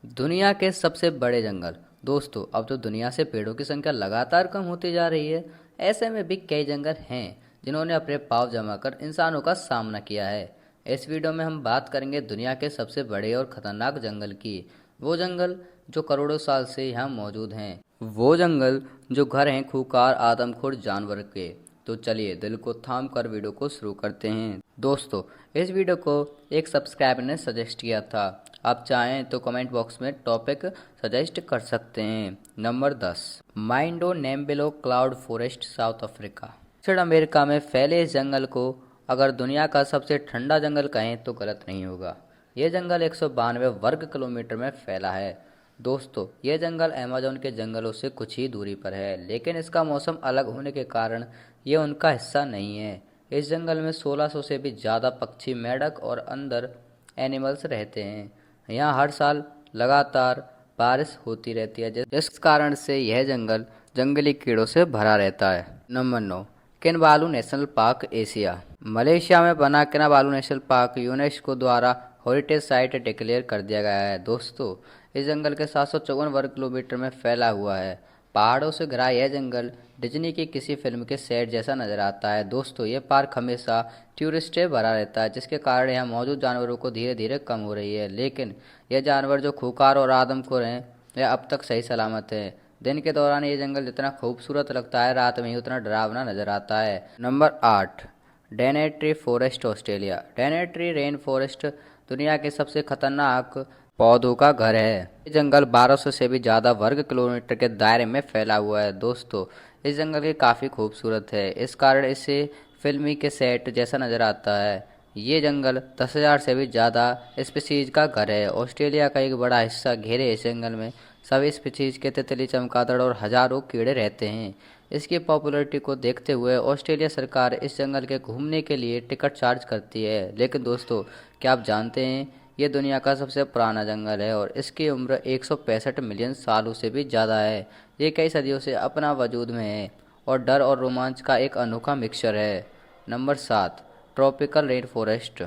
दुनिया के सबसे बड़े जंगल। दोस्तों, अब तो दुनिया से पेड़ों की संख्या लगातार कम होती जा रही है। ऐसे में भी कई जंगल हैं जिन्होंने अपने पाँव जमाकर इंसानों का सामना किया है। इस वीडियो में हम बात करेंगे दुनिया के सबसे बड़े और खतरनाक जंगल की। वो जंगल जो करोड़ों साल से यहाँ मौजूद हैं। वो जंगल जो घर हैं खूंखार आदमखोर जानवर के। तो चलिए दिल को थाम कर वीडियो को शुरू करते हैं। दोस्तों, इस वीडियो को एक सब्सक्राइबर ने सजेस्ट किया था। आप चाहें तो कमेंट बॉक्स में टॉपिक सजेस्ट कर सकते हैं। Number 10, Mindo Nambillo cloud forest, South Africa. दक्षिण अमेरिका में फैले इस जंगल को अगर दुनिया का सबसे ठंडा जंगल कहें तो गलत नहीं होगा। ये जंगल 192 वर्ग किलोमीटर में फैला है। दोस्तों, ये जंगल अमेज़न के जंगलों से कुछ ही दूरी पर है, लेकिन इसका मौसम अलग होने के कारण ये उनका हिस्सा नहीं है। इस जंगल में 1600 से भी ज़्यादा पक्षी, मेंढक और अंदर एनिमल्स रहते हैं। यहाँ हर साल लगातार बारिश होती रहती है, जिस कारण से यह जंगल जंगली कीड़ों से भरा रहता है। Number 9, Kinabalu national park, Asia. Malaysia में बना किनाबालू नेशनल पार्क यूनेस्को द्वारा हेरिटेज साइट डिक्लेयर कर दिया गया है। दोस्तों, इस जंगल के 754 वर्ग किलोमीटर में फैला हुआ है। पहाड़ों से घिरा यह जंगल डिज्नी की किसी फिल्म के सेट जैसा नजर आता है। दोस्तों, ये पार्क हमेशा टूरिस्ट से भरा रहता है, जिसके कारण यहाँ मौजूद जानवरों को धीरे धीरे कम हो रही है। लेकिन यह जानवर जो खूंखार और आदमखोर हैं, यह अब तक सही सलामत है। दिन के दौरान ये जंगल जितना खूबसूरत लगता है, रात में ही उतना डरावना नजर आता है। Number 8, डेनेट tree forest, Australia. डेनेट tree rain forest दुनिया के सबसे खतरनाक पौधों का घर है। ये जंगल 1200 से भी ज़्यादा वर्ग किलोमीटर के दायरे में फैला हुआ है। दोस्तों, इस जंगल की काफ़ी खूबसूरत है, इस कारण इसे फिल्मी के सेट जैसा नज़र आता है। ये जंगल 10,000 से भी ज़्यादा स्पीसीज का घर है। ऑस्ट्रेलिया का एक बड़ा हिस्सा घेरे इस जंगल में सभी स्पीसीज के तितली, चमगादड़ और हजारों कीड़े रहते हैं। इसकी पॉपुलैरिटी को देखते हुए ऑस्ट्रेलिया सरकार इस जंगल के घूमने के लिए टिकट चार्ज करती है। लेकिन दोस्तों, क्या आप जानते हैं ये दुनिया का सबसे पुराना जंगल है और इसकी उम्र 165 मिलियन सालों से भी ज़्यादा है। ये कई सदियों से अपना वजूद में है और डर और रोमांच का एक अनोखा मिक्सचर है। Number 7, tropical rain forest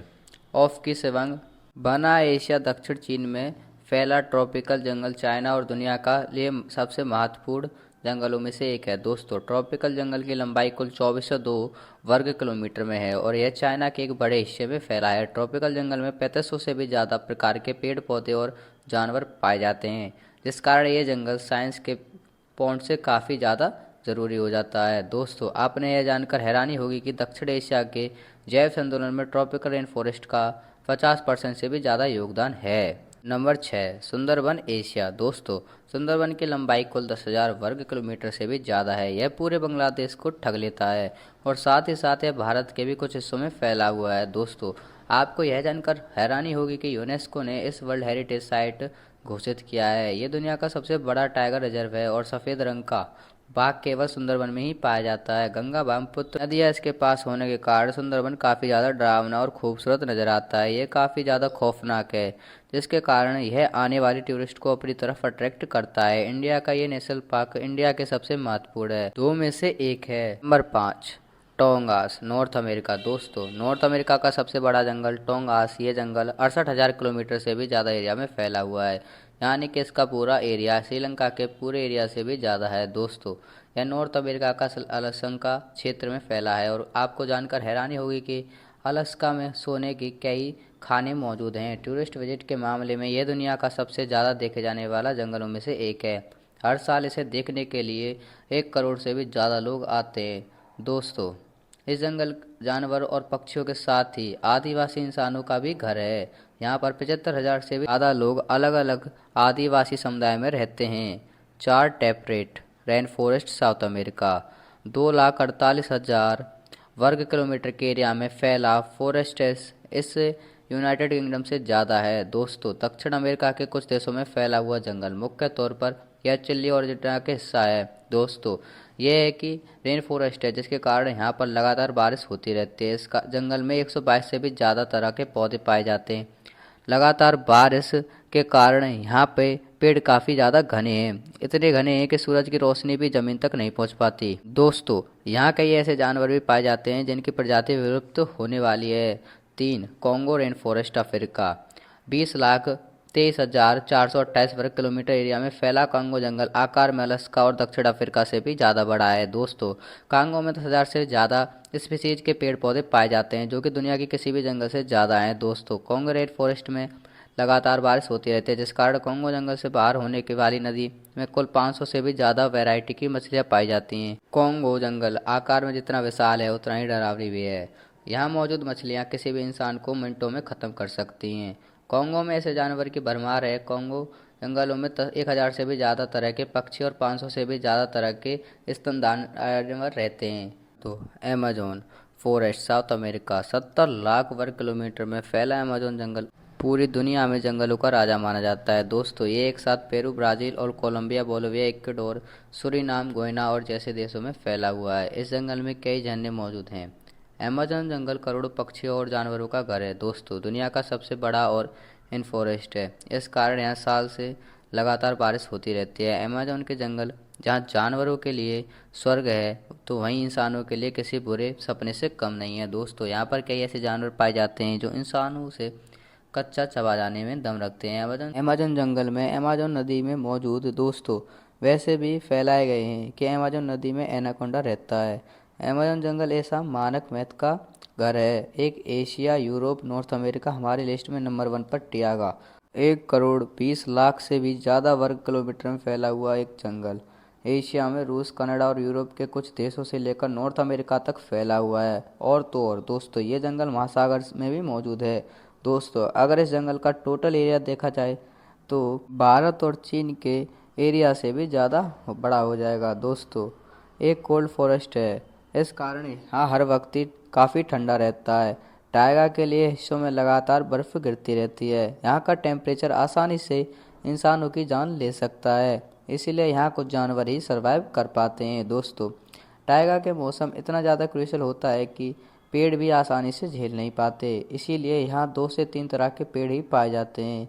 of की सेवंग, बना एशिया दक्षिण चीन में फैला ट्रॉपिकल जंगल चाइना और दुनिया का लिए सबसे महत्वपूर्ण जंगलों में से एक है। दोस्तों, ट्रॉपिकल जंगल की लंबाई कुल 2402 वर्ग किलोमीटर में है और यह चाइना के एक बड़े हिस्से में फैला है। ट्रॉपिकल जंगल में 3500 से भी ज़्यादा प्रकार के पेड़ पौधे और जानवर पाए जाते हैं, जिस कारण ये जंगल साइंस के पॉइंट से काफ़ी ज़्यादा ज़रूरी हो जाता है। दोस्तों, आपने यह जानकर हैरानी होगी कि दक्षिण एशिया के जैव संतुलन में ट्रॉपिकल रेन फॉरेस्ट का 50% से भी ज़्यादा योगदान है। Number 6, Sundarban, Asia. दोस्तों, सुंदरबन की लंबाई कुल 10,000 वर्ग किलोमीटर से भी ज़्यादा है। यह पूरे बांग्लादेश को ठग लेता है और साथ ही साथ यह भारत के भी कुछ हिस्सों में फैला हुआ है। दोस्तों, आपको यह जानकर हैरानी होगी कि यूनेस्को ने इस वर्ल्ड हेरिटेज साइट घोषित किया है। ये दुनिया का सबसे बड़ा टाइगर रिजर्व है और सफ़ेद रंग का बाघ केवल सुंदरबन में ही पाया जाता है। गंगा, ब्रह्मपुत्र नदियाँ इसके पास होने के कारण सुंदरबन काफ़ी ज़्यादा डरावना और खूबसूरत नज़र आता है। ये काफ़ी ज़्यादा खौफनाक है, जिसके कारण यह आने वाले टूरिस्ट को अपनी तरफ अट्रैक्ट करता है। इंडिया का ये नेशनल पार्क इंडिया के सबसे महत्वपूर्ण है, दो में से एक है। Number 5, Tongass, North America. दोस्तों, नॉर्थ अमेरिका का सबसे बड़ा जंगल टोंगास, ये जंगल 68,000 किलोमीटर से भी ज़्यादा एरिया में फैला हुआ है, यानी कि इसका पूरा एरिया श्रीलंका के पूरे एरिया से भी ज़्यादा है। दोस्तों, यह नॉर्थ अमेरिका का अलास्का क्षेत्र में फैला है और आपको जानकर हैरानी होगी कि अलास्का में सोने की कई खाने मौजूद हैं। टूरिस्ट विजिट के मामले में यह दुनिया का सबसे ज़्यादा देखे जाने वाला जंगलों में से एक है। हर साल इसे देखने के लिए 1 करोड़ से भी ज़्यादा लोग आते हैं। दोस्तों, इस जंगल जानवर और पक्षियों के साथ ही आदिवासी इंसानों का भी घर है। यहाँ पर 75,000 से भी ज़्यादा लोग अलग अलग आदिवासी समुदाय में रहते हैं। 4, temperate rain forest, south America. 2,48,000 वर्ग किलोमीटर के एरिया में फैला फॉरेस्ट इस यूनाइटेड किंगडम से ज़्यादा है। दोस्तों, दक्षिण अमेरिका के कुछ देशों में फैला हुआ जंगल मुख्य तौर पर यह चिली और अर्जेंटीना के हिस्सा है। दोस्तों, यह है कि रेन फॉरेस्ट है, जिसके कारण यहाँ पर लगातार बारिश होती रहती है। इसका जंगल में 122 से भी ज़्यादा तरह के पौधे पाए जाते हैं। लगातार बारिश के कारण यहाँ पे पेड़ काफ़ी ज़्यादा घने हैं, इतने घने हैं कि सूरज की रोशनी भी ज़मीन तक नहीं पहुँच पाती। दोस्तों, यहाँ कई ऐसे जानवर भी पाए जाते हैं जिनकी प्रजाति विलुप्त होने वाली है। 3, Congo rain forest, Africa. 20 lakh 23,428 वर्ग किलोमीटर एरिया में फैला कांगो जंगल आकार में अलास्का और दक्षिण अफ्रीका से भी ज़्यादा बड़ा है। दोस्तों, कांगो में 10,000 से ज़्यादा स्पीसीज के पेड़ पौधे पाए जाते हैं, जो कि दुनिया के किसी भी जंगल से ज़्यादा हैं। दोस्तों, कांगो रेड फॉरेस्ट में लगातार बारिश होती रहती है, जिस कारण कांगो जंगल से बाहर होने की वाली नदी में कुल 500 से भी ज़्यादा वैरायटी की मछलियाँ पाई जाती हैं। कांगो जंगल आकार में जितना विशाल है, उतना ही डरावनी भी है। यहाँ मौजूद मछलियाँ किसी भी इंसान को मिनटों में ख़त्म कर सकती हैं। कांगो में ऐसे जानवर की भरमार है। कांगो जंगलों में 1,000 से भी ज़्यादा तरह के पक्षी और 500 से भी ज़्यादा तरह के स्तनधारी जानवर रहते हैं। तो Amazon forest south America 70 lakh वर्ग किलोमीटर में फैला अमेज़न जंगल पूरी दुनिया में जंगलों का राजा माना जाता है। दोस्तों, ये एक साथ पेरू, ब्राज़ील और Colombia, Bolivia, Ecuador, Suriname, Guyana और जैसे देशों में फैला हुआ है। इस जंगल में कई झरने मौजूद हैं। अमेज़न जंगल करोड़ों पक्षियों और जानवरों का घर है। दोस्तों, दुनिया का सबसे बड़ा और इन फॉरेस्ट है। इस कारण यहाँ साल से लगातार बारिश होती रहती है। अमेज़न के जंगल जहाँ जानवरों के लिए स्वर्ग है, तो वहीं इंसानों के लिए किसी बुरे सपने से कम नहीं है। दोस्तों, यहाँ पर कई ऐसे जानवर पाए जाते हैं जो इंसानों से कच्चा चबा जाने में दम रखते हैं। अमेज़न जंगल में अमेज़न नदी में मौजूद दोस्तों वैसे भी फैलाए गए हैं कि अमेज़न नदी में एनाकोंडा रहता है। अमेज़न जंगल ऐसा मानक मैथ का घर है। एक एशिया, यूरोप, नॉर्थ अमेरिका हमारी लिस्ट में नंबर 1 पर टियागा 1,20,00,000 से भी ज़्यादा वर्ग किलोमीटर में फैला हुआ एक जंगल एशिया में रूस, कनाडा और यूरोप के कुछ देशों से लेकर नॉर्थ अमेरिका तक फैला हुआ है। और तो और दोस्तों, ये जंगल महासागर में भी मौजूद है। दोस्तों, अगर इस जंगल का टोटल एरिया देखा जाए तो भारत और चीन के एरिया से भी ज़्यादा बड़ा हो जाएगा। दोस्तों, एक कोल्ड फॉरेस्ट है, इस कारण यहाँ हर वक्त ही काफ़ी ठंडा रहता है। टाइगा के लिए हिस्सों में लगातार बर्फ़ गिरती रहती है। यहाँ का टेम्परेचर आसानी से इंसानों की जान ले सकता है, इसीलिए यहाँ कुछ जानवर ही सर्वाइव कर पाते हैं। दोस्तों, टाइगा के मौसम इतना ज़्यादा क्रूशियल होता है कि पेड़ भी आसानी से झेल नहीं पाते, इसीलिए यहाँ 2 से 3 तरह के पेड़ ही पाए जाते हैं।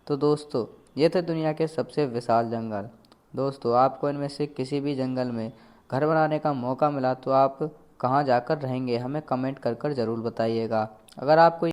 तो दोस्तों, ये थे दुनिया के सबसे विशाल जंगल। दोस्तों, आपको इनमें से किसी भी जंगल में घर बनाने का मौका मिला तो आप कहाँ जाकर रहेंगे, हमें कमेंट कर ज़रूर बताइएगा। अगर आपको